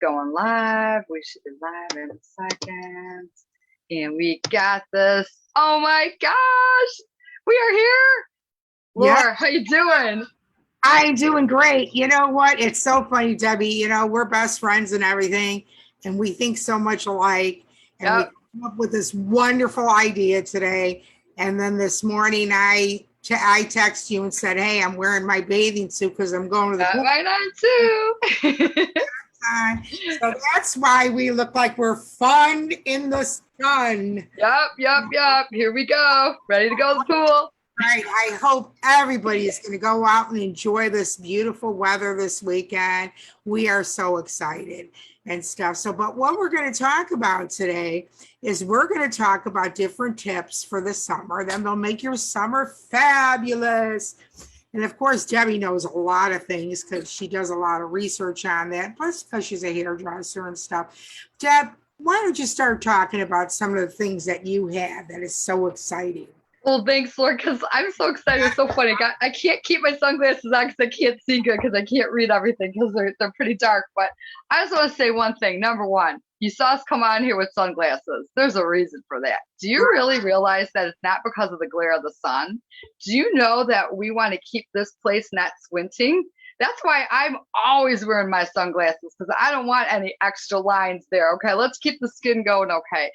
Going live. We should be live in a second. And we got this. Oh my gosh. We are here. Yeah, Laura, how you doing? I'm doing great. You know what? It's so funny, Debbie. We're best friends and everything, and we think so much alike. And we Yep. came up with this wonderful idea today. And then this morning, I text you and said, "Hey, I'm wearing my bathing suit because I'm going to the Got pool." mine on too. So that's why we look like we're fun in the sun. Yep. Here we go. Ready to go to the pool. Right. I hope everybody is going to go out and enjoy this beautiful weather this weekend. We are so excited and stuff. So, but what we're going to talk about today is we're going to talk about different tips for the summer. Then they'll make your summer fabulous. And of course, Debbie knows a lot of things because she does a lot of research on that, plus because she's a hairdresser and stuff. Deb, why don't you start talking about some of the things that you have that is so exciting? Well, thanks, Laura, because I'm so excited. It's so funny. I can't keep my sunglasses on because I can't see good because I can't read everything because they're pretty dark. But I just want to say one thing. Number one, you saw us come on here with sunglasses. There's a reason for that. Do you really realize that it's not because of the glare of the sun? Do you know that we want to keep this place not squinting? That's why I'm always wearing my sunglasses because I don't want any extra lines there. Okay, let's keep the skin going. Okay.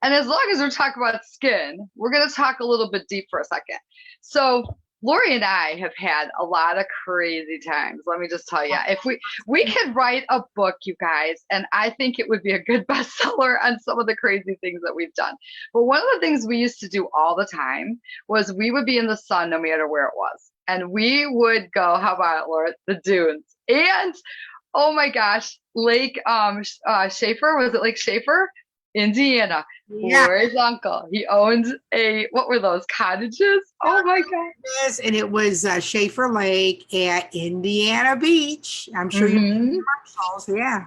And as long as we're talking about skin, we're going to talk a little bit deep for a second. So, Lori and I have had a lot of crazy times. Let me just tell you, if we could write a book, you guys, and I think it would be a good bestseller on some of the crazy things that we've done. But one of the things we used to do all the time was we would be in the sun no matter where it was, and we would go. How about it, Laura? The dunes and oh my gosh, Lake Schaefer, was it Lake Schaefer? Indiana. Yeah, Lori's uncle. He owns what were those cottages? Oh my God. it is. And it was Schaefer Lake at Indiana Beach. I'm sure you hmm commercials. Yeah.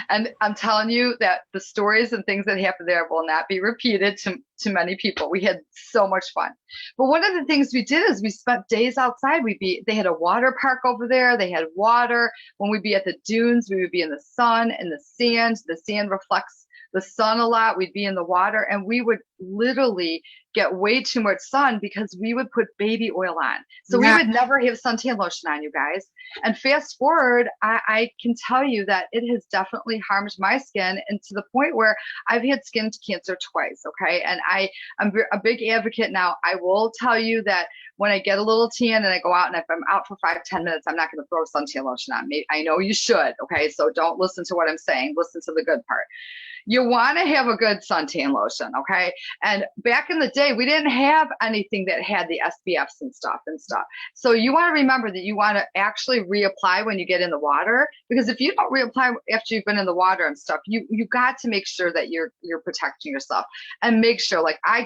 And I'm telling you that the stories and things that happen there will not be repeated to many people. We had so much fun. But one of the things we did is we spent days outside. They had a water park over there. They had water. When we'd be at the dunes, we would be in the sun and the sand. The sand reflects the sun a lot. We'd be in the water and we would literally get way too much sun because we would put baby oil on. So we Yeah. would never have suntan lotion on, you guys. And fast forward, I can tell you that it has definitely harmed my skin, and to the point where I've had skin cancer twice. Okay. And I'm a big advocate now. I will tell you that when I get a little tan and I go out, and if I'm out for 5, 10 minutes, I'm not going to throw suntan lotion on me. I know you should. Okay. So don't listen to what I'm saying. Listen to the good part. You want to have a good suntan lotion, okay? And back in the day, we didn't have anything that had the SPFs and stuff. So you want to remember that you want to actually reapply when you get in the water, because if you don't reapply after you've been in the water and stuff, you got to make sure that you're protecting yourself, and make sure, like I'm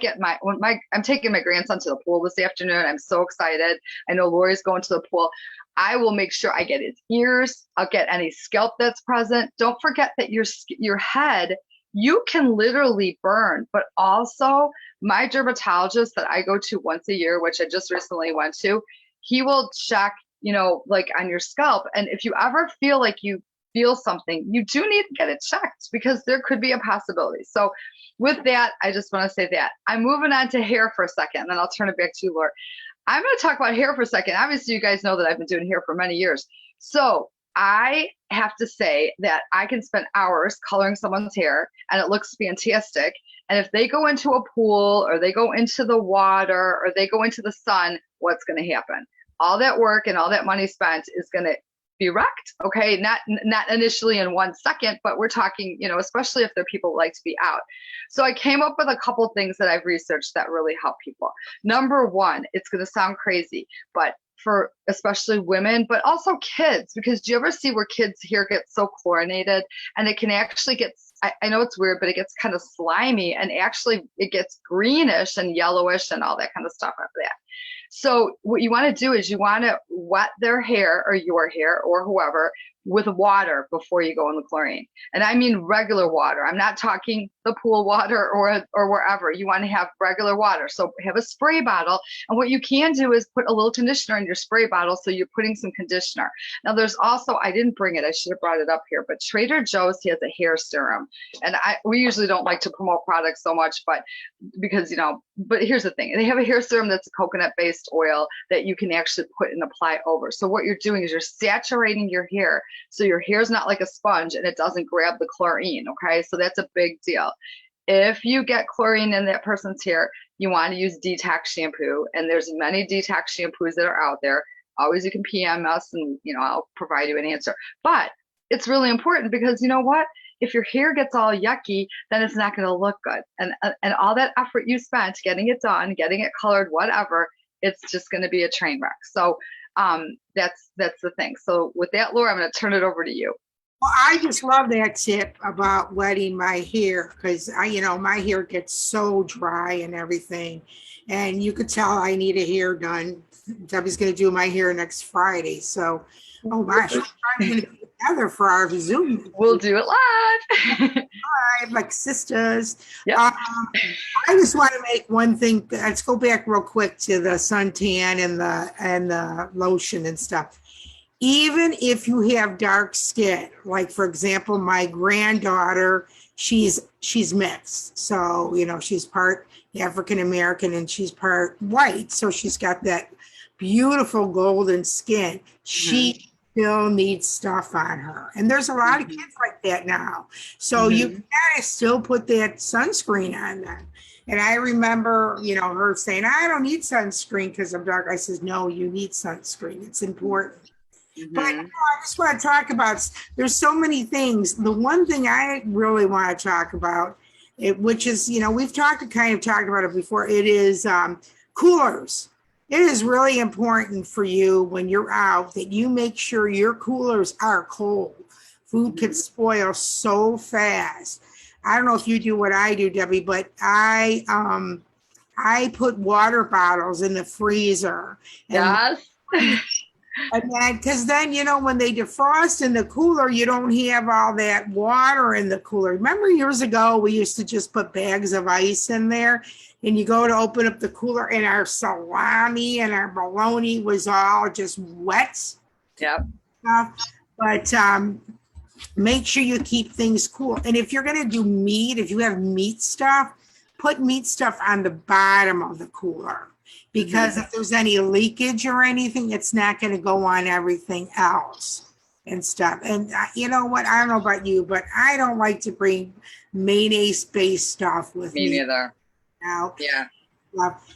taking my grandson to the pool this afternoon. I'm so excited. I know Lori's going to the pool. I will make sure I get his ears. I'll get any scalp that's present. Don't forget that your head, you can literally burn, but also my dermatologist that I go to once a year, which I just recently went to, he will check, like on your scalp. And if you ever feel like you feel something, you do need to get it checked because there could be a possibility. So with that, I just want to say that. I'm moving on to hair for a second, and then I'll turn it back to you, Laura. I'm going to talk about hair for a second. Obviously, you guys know that I've been doing hair for many years. So I have to say that I can spend hours coloring someone's hair and it looks fantastic. And if they go into a pool or they go into the water or they go into the sun, what's going to happen? All that work and all that money spent is going to be wrecked. Okay. Not initially in 1 second, but we're talking, especially if they're people who like to be out. So I came up with a couple things that I've researched that really help people. Number one, it's going to sound crazy, but for especially women, but also kids, because do you ever see where kids' hair gets so chlorinated and it can actually get, I know it's weird, but it gets kind of slimy and actually it gets greenish and yellowish and all that kind of stuff after that. So what you want to do is you want to wet their hair or your hair or whoever with water before you go in the chlorine. And I mean regular water. I'm not talking the pool water or wherever. You want to have regular water. So have a spray bottle. And what you can do is put a little conditioner in your spray bottle. So you're putting some conditioner. Now there's also, I didn't bring it, I should have brought it up here, but Trader Joe's has a hair serum. And we usually don't like to promote products so much, but because, you know, but here's the thing. They have a hair serum that's a coconut based oil that you can actually put and apply over. So what you're doing is you're saturating your hair. So your hair's not like a sponge and it doesn't grab the chlorine. Okay. So that's a big deal. If you get chlorine in that person's hair, you want to use detox shampoo. And there's many detox shampoos that are out there. Always you can PM us and, you know, I'll provide you an answer. But it's really important because you know what? If your hair gets all yucky, then it's not going to look good. And all that effort you spent getting it done, getting it colored, whatever, it's just going to be a train wreck. So that's the thing. So with that, Laura, I'm going to turn it over to you. Well, I just love that tip about wetting my hair because my hair gets so dry and everything. And you could tell I need a hair done. Debbie's going to do my hair next Friday. So, oh gosh, we're going to be together for our Zoom. We'll do it live. Live, like sisters. Yep. I just want to make one thing. Let's go back real quick to the suntan and the lotion and stuff. Even if you have dark skin, like for example, my granddaughter, she's mixed. So, you know, she's part African American and she's part white. So she's got that beautiful golden skin. She still needs stuff on her. And there's a lot of kids like that now. So you gotta still put that sunscreen on them. And I remember, you know, her saying, I don't need sunscreen because I'm dark. I says, no, you need sunscreen. It's important. But I just want to talk about, there's so many things. The one thing I really want to talk about, which is, you know, we've kind of talked about it before, it is coolers. It is really important for you when you're out that you make sure your coolers are cold. Food can spoil so fast. I don't know if you do what I do, Debbie, but I put water bottles in the freezer. Yes. And then, because then, you know, when they defrost in the cooler, you don't have all that water in the cooler. Remember years ago, we used to just put bags of ice in there and you go to open up the cooler and our salami and our bologna was all just wet. Yep. But make sure you keep things cool. And if you're going to do meat, if you have meat stuff, put meat stuff on the bottom of the cooler. Because if there's any leakage or anything, it's not going to go on everything else and stuff. And you know what? I don't know about you, but I don't like to bring mayonnaise-based stuff with me. Me neither. Now, yeah.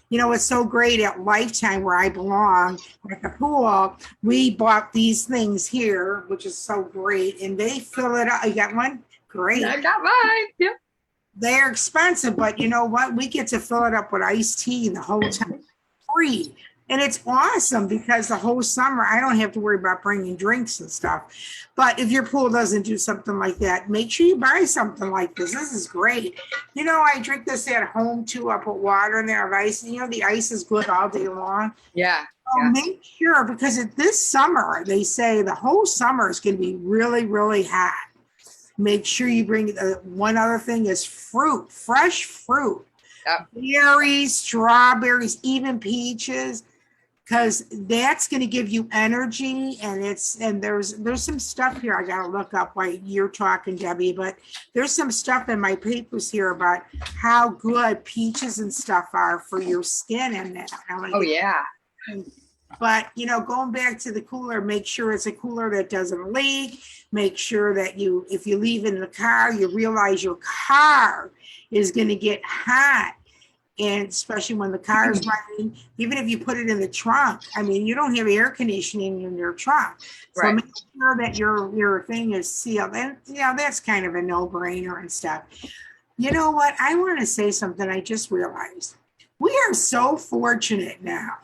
You know, it's so great at Lifetime where I belong at the pool. We bought these things here, which is so great. And they fill it up. You got one? Great. I got mine. Yep. They're expensive, but you know what? We get to fill it up with iced tea the whole time. Free. And it's awesome because the whole summer I don't have to worry about bringing drinks and stuff. But if your pool doesn't do something like that, make sure you buy something like this. This is great. You know, I drink this at home too. I put water in there of ice. You know, the ice is good all day long. Yeah. So make sure, because this summer, they say the whole summer is going to be really, really hot. Make sure you bring one other thing is fruit, fresh fruit. Yep. Berries, strawberries, even peaches, because that's going to give you energy. And there's some stuff here I got to look up while you're talking, Debbie. But there's some stuff in my papers here about how good peaches and stuff are for your skin and that. Oh yeah. But you know, going back to the cooler, make sure it's a cooler that doesn't leak. Make sure that if you leave in the car, you realize your car is going to get hot. And especially when the car is running, even if you put it in the trunk, I mean, you don't have air conditioning in your trunk. So right. Make sure that your thing is sealed. And, you know, that's kind of a no-brainer and stuff. You know what? I want to say something I just realized. We are so fortunate now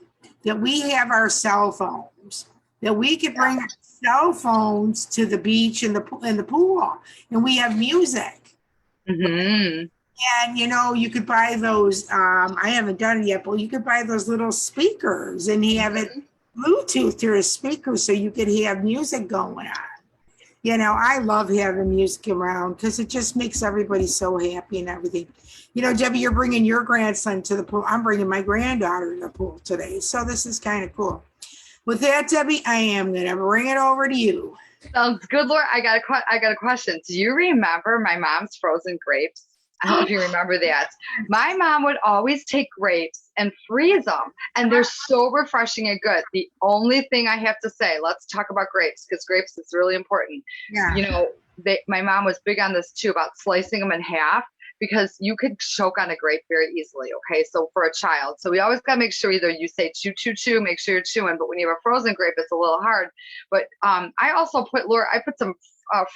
that we have our cell phones, that we can bring our cell phones to the beach and the pool, and we have music. Mm-hmm. And, you know, you could buy those, I haven't done it yet, but you could buy those little speakers and have it Bluetooth to a speaker so you could have music going on. You know, I love having music around because it just makes everybody so happy and everything. You know, Debbie, you're bringing your grandson to the pool. I'm bringing my granddaughter to the pool today. So this is kind of cool. With that, Debbie, I am going to bring it over to you. Sounds good, Laura. I got a question. Do you remember my mom's frozen grapes? I don't know if you remember that. My mom would always take grapes and freeze them, and they're so refreshing and good. The only thing I have to say, let's talk about grapes, because grapes is really important. Yeah. You know, my mom was big on this too, about slicing them in half, because you could choke on a grape very easily. Okay, so for a child, so we always got to make sure either you say chew, chew, chew, make sure you're chewing. But when you have a frozen grape, it's a little hard. But I also put, Laura, I put some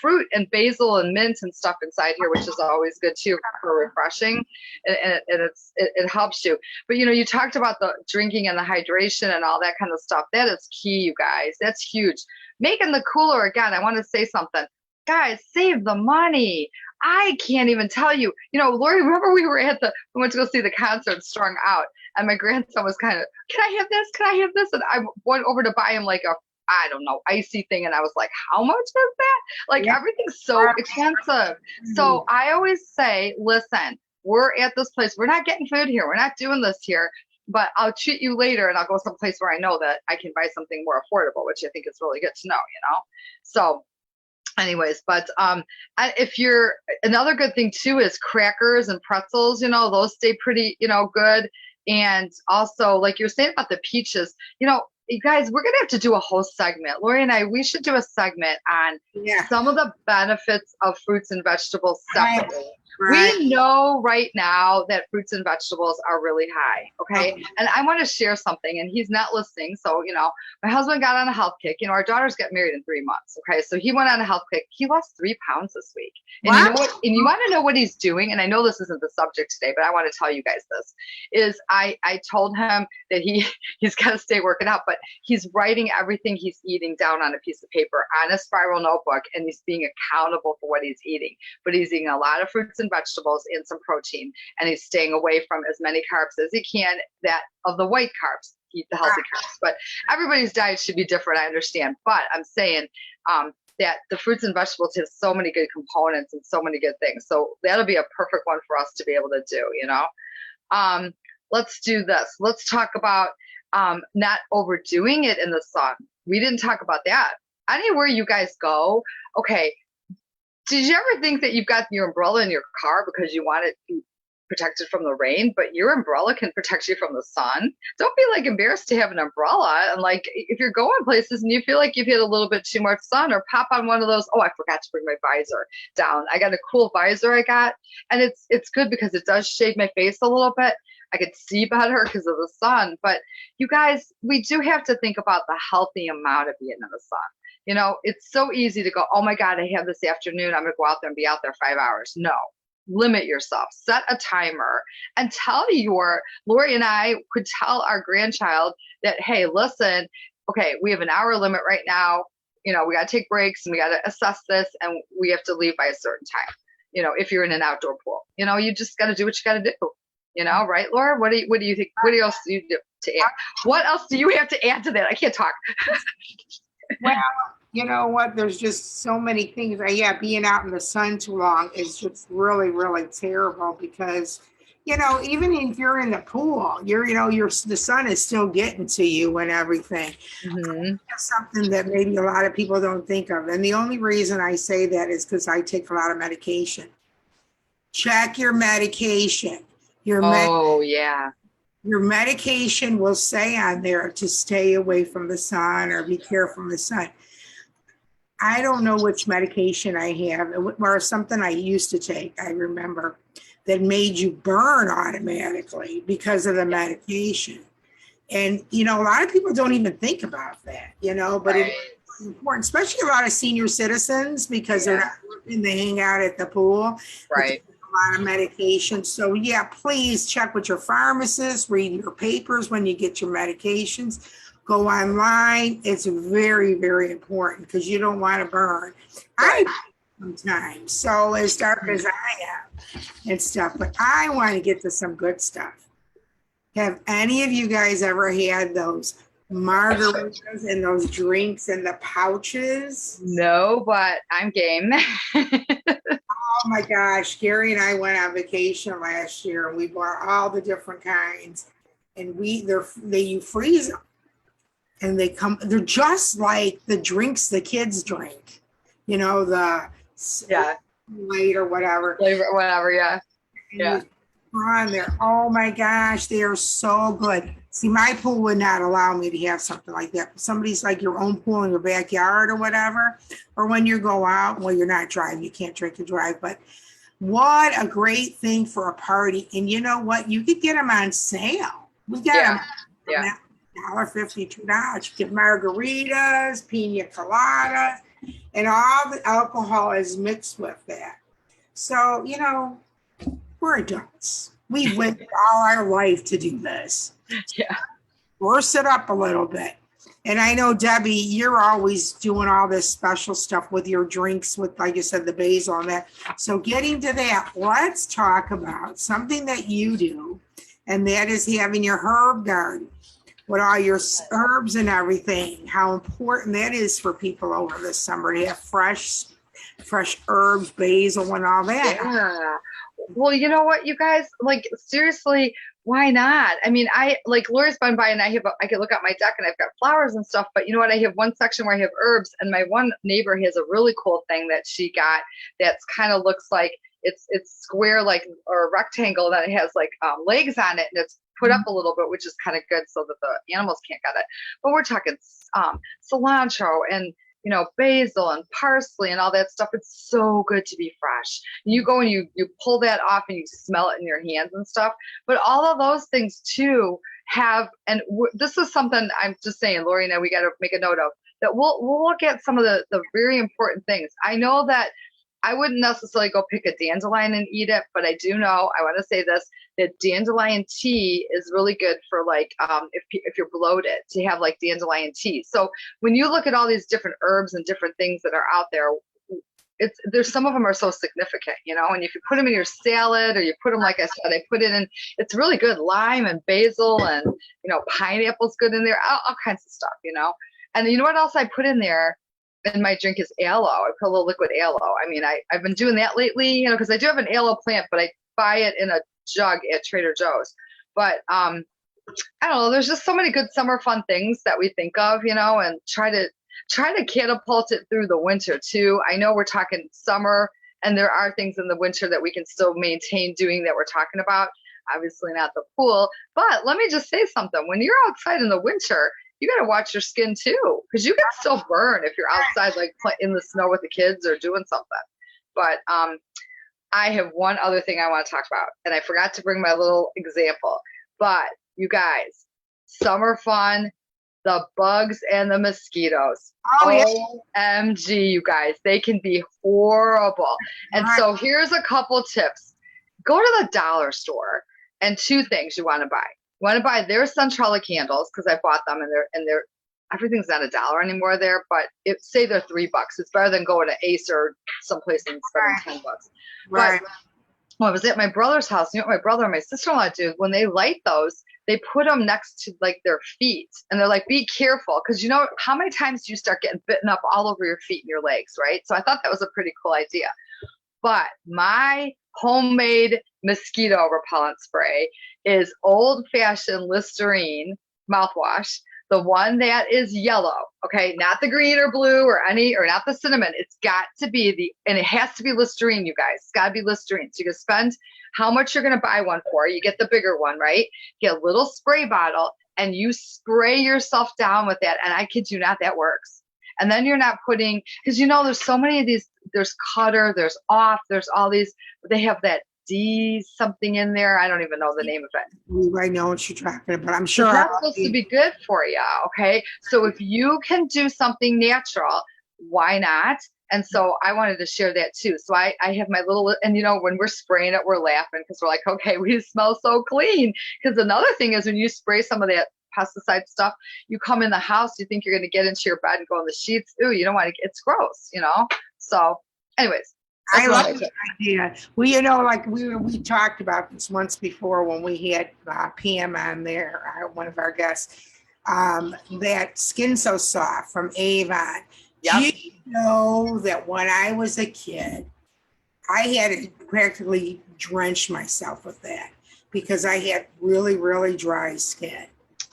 fruit and basil and mint and stuff inside here, which is always good too for refreshing, and it helps you. But you know, you talked about the drinking and the hydration and all that kind of stuff. That is key, you guys. That's huge. Making the cooler again. I want to say something. Guys, save the money. I can't even tell you. You know, Lori, remember we went to go see the concert, Strung Out, and my grandson was kind of, can I have this? Can I have this? And I went over to buy him like a, I don't know, icy thing. And I was like, how much was that? Like, everything's so expensive. So I always say, listen, we're at this place. We're not getting food here. We're not doing this here. But I'll treat you later, and I'll go someplace where I know that I can buy something more affordable, which I think is really good to know, you know? So anyways, but if you're, another good thing too is crackers and pretzels, you know, those stay pretty, you know, good. And also, like you're saying about the peaches, you know, you guys, we're gonna have to do a whole segment. Lori and I, we should do a segment on some of the benefits of fruits and vegetables separately. Right. We know right now that fruits and vegetables are really high. Okay. And I want to share something, and he's not listening. So, you know, my husband got on a health kick. You know, our daughters get married in 3 months. Okay. So he went on a health kick. He lost 3 pounds this week. And you know what? And you want to know what he's doing? And I know this isn't the subject today, but I want to tell you guys this is I told him that he's got to stay working out, but he's writing everything he's eating down on a piece of paper on a spiral notebook, and he's being accountable for what he's eating. But he's eating a lot of fruits and vegetables and some protein, and he's staying away from as many carbs as he can, that of the white carbs, eat the healthy carbs. But everybody's diet should be different, I understand, but I'm saying that the fruits and vegetables have so many good components and so many good things, so that'll be a perfect one for us to be able to do, you know. Let's do this. Let's talk about not overdoing it in the sun. We didn't talk about that. Anywhere you guys go, okay, did you ever think that you've got your umbrella in your car because you want it to be protected from the rain, but your umbrella can protect you from the sun? Don't be like embarrassed to have an umbrella. And like, if you're going places and you feel like you've hit a little bit too much sun, or pop on one of those, oh, I forgot to bring my visor down. I got a cool visor I got, and it's good because it does shade my face a little bit. I could see better because of the sun. But you guys, we do have to think about the healthy amount of being in the sun. You know, it's so easy to go, oh my God, I have this afternoon, I'm going to go out there and be out there 5 hours. No, limit yourself, set a timer, and Lori and I could tell our grandchild that, hey, listen, okay, we have an hour limit right now. You know, we got to take breaks and we got to assess this, and we have to leave by a certain time. You know, if you're in an outdoor pool, you know, you just got to do what you got to do. You know, right, Laura? What do you think? What else do you do to add? What else do you have to add to that? I can't talk. Well, you know what? There's just so many things. Yeah, being out in the sun too long is just really, really terrible because, you know, even if you're in the pool, the sun is still getting to you and everything. Mm-hmm. That's something that maybe a lot of people don't think of. And the only reason I say that is because I take a lot of medication. Check your medication. Your medication will say on there to stay away from the sun or be careful from the sun. I don't know which medication I have, or something I used to take, I remember, that made you burn automatically because of the medication. And, you know, a lot of people don't even think about that, you know, but it's important, especially a lot of senior citizens, because they're not working, they hang out at the pool. Right. A lot of medication. So yeah, please check with your pharmacist, read your papers when you get your medications, go online. It's very, very important because you don't want to burn. I sometimes, so as dark as I am and stuff, but I want to get to some good stuff. Have any of you guys ever had those margaritas and those drinks in the pouches. No, but I'm game. Oh my gosh, Gary and I went on vacation last year and we bought all the different kinds. And you freeze them and they're just like the drinks the kids drink, the Yeah. Light or whatever. Flavor, whatever, yeah. And Yeah. on there. Oh my gosh, they are so good. See, my pool would not allow me to have something like that. Somebody's like your own pool in your backyard or whatever, or when you go out, well, you're not driving, you can't drink and drive, but what a great thing for a party. And you know what? You could get them on sale. We got them $1.50, $2. You get margaritas, pina coladas, and all the alcohol is mixed with that. So, we're adults. We went all our life to do this. Yeah. Force it up a little bit. And I know, Debbie, you're always doing all this special stuff with your drinks with, like you said, the basil and that. So getting to that, let's talk about something that you do, and that is having your herb garden with all your herbs and everything, how important that is for people over this summer to have fresh herbs, basil, and all that. Yeah. Well, you know what, you guys, like, seriously, why not? I mean, like Lori's been by and I can look at my deck and I've got flowers and stuff, but you know what? I have one section where I have herbs, and my one neighbor has a really cool thing that she got that's kind of looks like it's square, like, or rectangle, that it has like legs on it, and it's put up a little bit, which is kind of good so that the animals can't get it. But we're talking cilantro and basil and parsley and all that stuff. It's so good to be fresh. You go and you pull that off and you smell it in your hands and stuff. But all of those things too have, and this is something I'm just saying, Lori and I, we got to make a note of, that we'll look at some of the very important things. I know that I wouldn't necessarily go pick a dandelion and eat it, but I do know, I want to say this, that dandelion tea is really good for, like, if you're bloated, to have like dandelion tea. So when you look at all these different herbs and different things that are out there, there's some of them are so significant, and if you put them in your salad, or you put them, like I said, I put it in, it's really good. Lime and basil and, pineapple's good in there, all kinds of stuff, And you know what else I put in there? And my drink is aloe. I put a little liquid aloe. I mean, I've been doing that lately, because I do have an aloe plant, but I buy it in a jug at Trader Joe's. But I don't know, there's just so many good summer fun things that we think of, and try to catapult it through the winter too. I know we're talking summer, and there are things in the winter that we can still maintain doing that we're talking about. Obviously not the pool, but let me just say something. When you're outside in the winter, you got to watch your skin too, because you can still burn if you're outside, like in the snow with the kids or doing something. But I have one other thing I want to talk about, and I forgot to bring my little example. But you guys, summer fun, the bugs and the mosquitoes. Oh, OMG, you guys, they can be horrible. And so here's a couple tips. Go to the dollar store, and two things you want to buy. You want to buy their Centrella candles, because I bought them, and they're everything's not $1 anymore there, but say they're $3. It's better than going to Ace or someplace and spending $10. Right. But when I was at my brother's house, you know what my brother and my sister-in-law do? When they light those, they put them next to like their feet, and they're like, be careful, because how many times do you start getting bitten up all over your feet and your legs, right? So I thought that was a pretty cool idea. But my homemade mosquito repellent spray is old-fashioned Listerine mouthwash, the one that is yellow, okay, not the green or blue or not the cinnamon. It's got to be and it has to be Listerine, you guys. It's got to be Listerine. So you can spend how much you're going to buy one for. You get the bigger one, right? Get a little spray bottle, and you spray yourself down with that. And I kid you not, that works. And then you're not putting, because there's so many of these, there's Cutter, there's Off, there's all these, they have that D something in there. I don't even know the name of it. I know what you're talking about. I'm sure that's supposed to be good for you. Okay. So if you can do something natural, why not? And so I wanted to share that too. So I have my little, and when we're spraying it, we're laughing because we're like, okay, we smell so clean. Because another thing is when you spray some of that pesticide stuff, you come in the house, you think you're going to get into your bed and go on the sheets. Ooh, you don't want to, it's gross, So anyways. I love the idea. Well, like we talked about this once before when we had Pam on there, one of our guests. that Skin So Soft from Avon. Do Yep. you know that when I was a kid, I had to practically drench myself with that because I had really, really dry skin.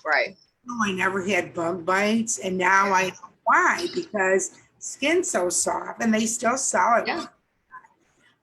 Right. No, I never had bug bites, and now I know why, because Skin So Soft, and they still sell it, Yeah.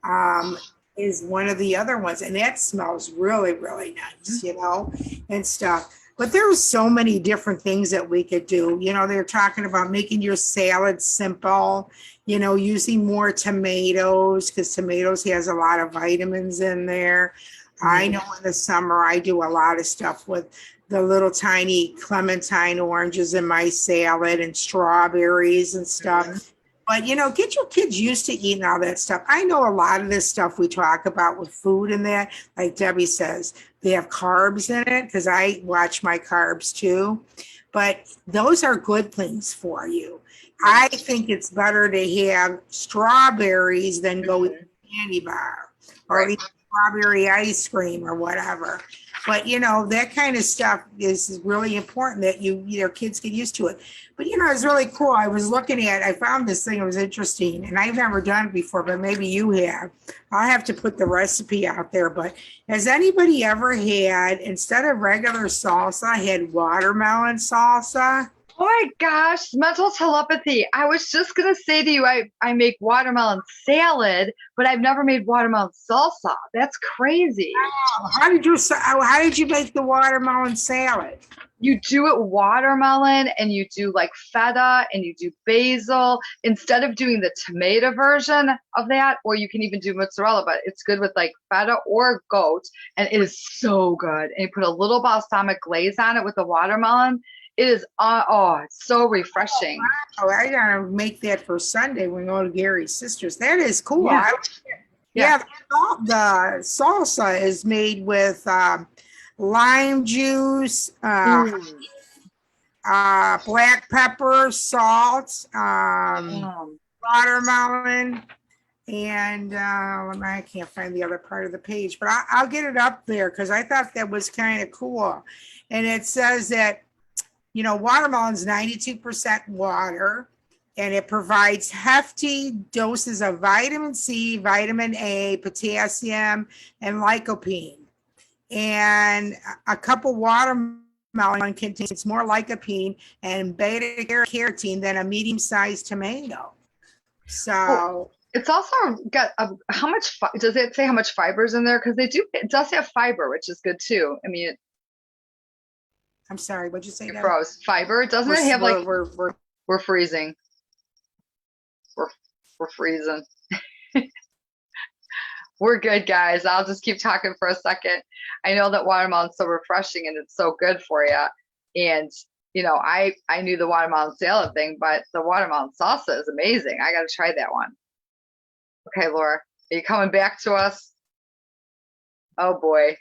um, is one of the other ones, and that smells really, really Mhm. nice, and stuff. But there were so many different things that we could do. They're talking about making your salad simple, using more tomatoes because tomatoes has a lot of vitamins in there. I Mhm. know in the summer I do a lot of stuff with the little tiny clementine oranges in my salad and strawberries and Mhm. stuff. But get your kids used to eating all that stuff. I know a lot of this stuff we talk about with food and that, like Debbie says, they have carbs in it because I watch my carbs too. But those are good things for you. Yeah. I think it's better to have strawberries than go eat Mhm. a candy bar or Right. eat strawberry ice cream or whatever. But that kind of stuff is really important that your kids get used to it. But it's really cool. I found this thing, it was interesting, and I've never done it before, but maybe you have. I'll have to put the recipe out there. But has anybody ever had, instead of regular salsa, had watermelon salsa? Oh my gosh, mental telepathy. I was just gonna say to you, I make watermelon salad, but I've never made watermelon salsa. That's crazy. How did you make the watermelon salad? You do it watermelon and you do like feta and you do basil instead of doing the tomato version of that, or you can even do mozzarella, but it's good with like feta or goat, and it is so good. And you put a little balsamic glaze on it with the watermelon. It is oh, it's so refreshing. Oh, I gotta make that for Sunday when we go to Gary's sisters. That is cool. Yeah, yeah. Yeah, the salsa is made with lime juice, Mm. black pepper, salt, Um, watermelon, and I can't find the other part of the page, but I'll get it up there because I thought that was kind of cool. And it says that, watermelon's 92% water, and it provides hefty doses of vitamin C, vitamin A, potassium, and lycopene. And a cup of watermelon contains more lycopene and beta carotene than a medium-sized tomato. well, So, it's also got how much does it say how much fiber's in there? Because it does have fiber, which is good too. I mean, I'm sorry, what'd you say, it Debbie? froze. Fiber, doesn't We're, it have like we're, we're, we're we're freezing? We're we're freezing. We're good, guys. I'll just keep talking for a second. I know that watermelon's so refreshing and it's so good for you. And I knew the watermelon salad thing, but the watermelon salsa is amazing. I got to try that one. Okay, Laura, are you coming back to us? Oh boy, I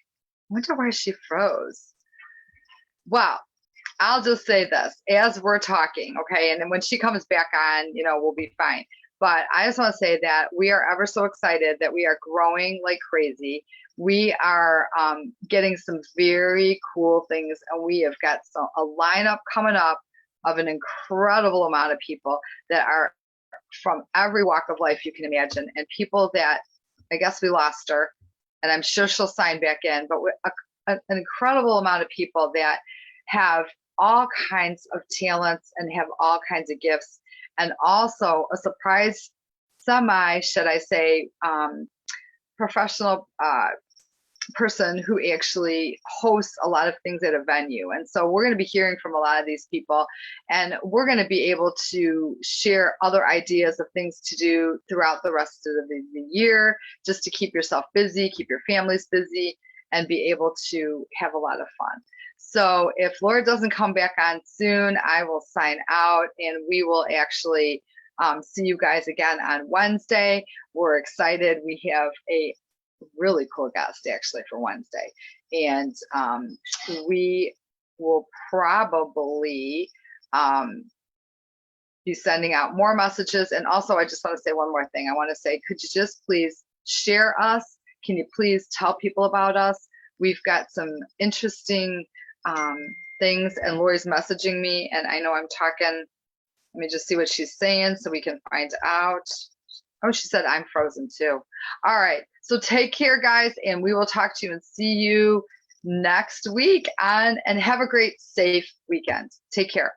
wonder why she froze. Well, I'll just say this as we're talking, okay? And then when she comes back on, we'll be fine. But I just want to say that we are ever so excited that we are growing like crazy. We are getting some very cool things, and we have got a lineup coming up of an incredible amount of people that are from every walk of life you can imagine, and people that I guess we lost her, and I'm sure she'll sign back in, but an incredible amount of people that have all kinds of talents and have all kinds of gifts, and also a surprise should I say, professional person who actually hosts a lot of things at a venue. And so we're going to be hearing from a lot of these people, and we're going to be able to share other ideas of things to do throughout the rest of the year, just to keep yourself busy, keep your families busy, and be able to have a lot of fun. So if Laura doesn't come back on soon, I will sign out, and we will actually see you guys again on Wednesday. We're excited. We have a really cool guest actually for Wednesday. And we will probably be sending out more messages. And also, I just want to say one more thing. I want to say, could you just please share us? Can you please tell people about us? We've got some interesting things, and Lori's messaging me, and I know I'm talking. Let me just see what she's saying so we can find out. Oh, she said I'm frozen too. All right. So take care, guys, and we will talk to you and see you next week and have a great, safe weekend. Take care.